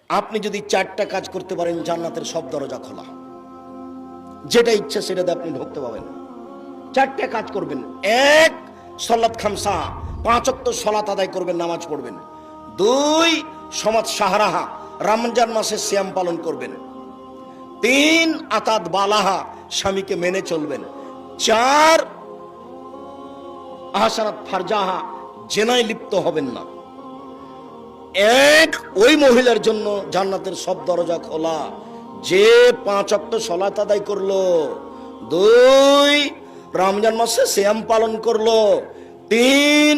আপনি যদি 4টা কাজ করতে পারেন জান্নাতের সব দরজা খোলা, যেটা ইচ্ছা সেটাতে আপনি ঢুকতে পাবেন। 4টা কাজ করবেন। 1, সালাত খামসা, 5 ওয়াক্ত সালাত আদায় করবেন, নামাজ পড়বেন। 2, সমাজ সাহারাহা, রমজান মাসে সিয়াম পালন করবেন। 3, আতাত বালাহা, স্বামীকে মেনে চলবেন। 4, আহসানাত ফারজাহা, জেনায় লিপ্ত হবেন না। 1, ওই মহিলার জন্য জান্নাতের সব দরজা খোলা যে 5 ওয়াক্ত সালাত আদায় করলো। 2, রমজান মাসে সিয়াম পালন করলো। 3,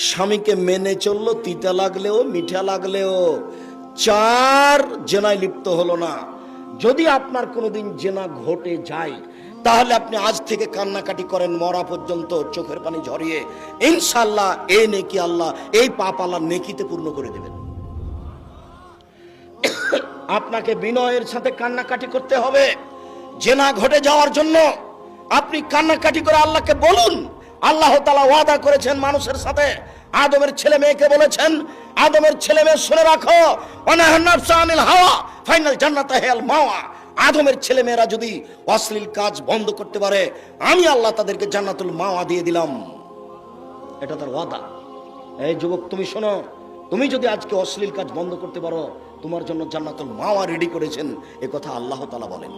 স্বামীকে মেনে চললো, তিতা লাগলেও মিঠা লাগলেও। 4, জেনায় লিপ্ত হলো না। যদি আপনার কোনোদিন জেনা ঘটে যায় তাহলে আপনি আজ থেকে কান্নাকাটি করেন মরা পর্যন্ত, চোখের পানি ঝরিয়ে। ইনশাআল্লাহ এই নেকি আল্লাহ, এই পাপ আল্লাহ নেকিতে পূর্ণ করে দেবেন। আপনাকে বিনয়ের সাথে কান্নাকাটি করতে হবে। জেনা ঘটে যাওয়ার জন্য আপনি কান্নাকাটি করে আল্লাহকে বলুন। আল্লাহ তাআলা ওয়াদা করেছেন মানুষের সাথে। আদমের ছেলে মেয়েকে বলেছেন, আদমের ছেলে মেয়ে শুনে রাখো, ওয়ানাহান নাফসা আনিল হাওয়া ফাইনাল জান্নাতা হিয়াল মাওয়া। আদমের ছেলে মেয়েরা যদি অশ্লীল কাজ বন্ধ করতে পারে, আমি আল্লাহ তাদেরকে জান্নাতুল মাওয়া দিয়ে দিলাম। এটা তার ওয়াদা। এই যুবক তুমি শোনো, তুমি যদি আজকে অশ্লীল কাজ বন্ধ করতে পারো, তোমার জন্য জান্নাতুল মাওয়া রেডি করেছেন, এ কথা আল্লাহ তাআলা বলেন।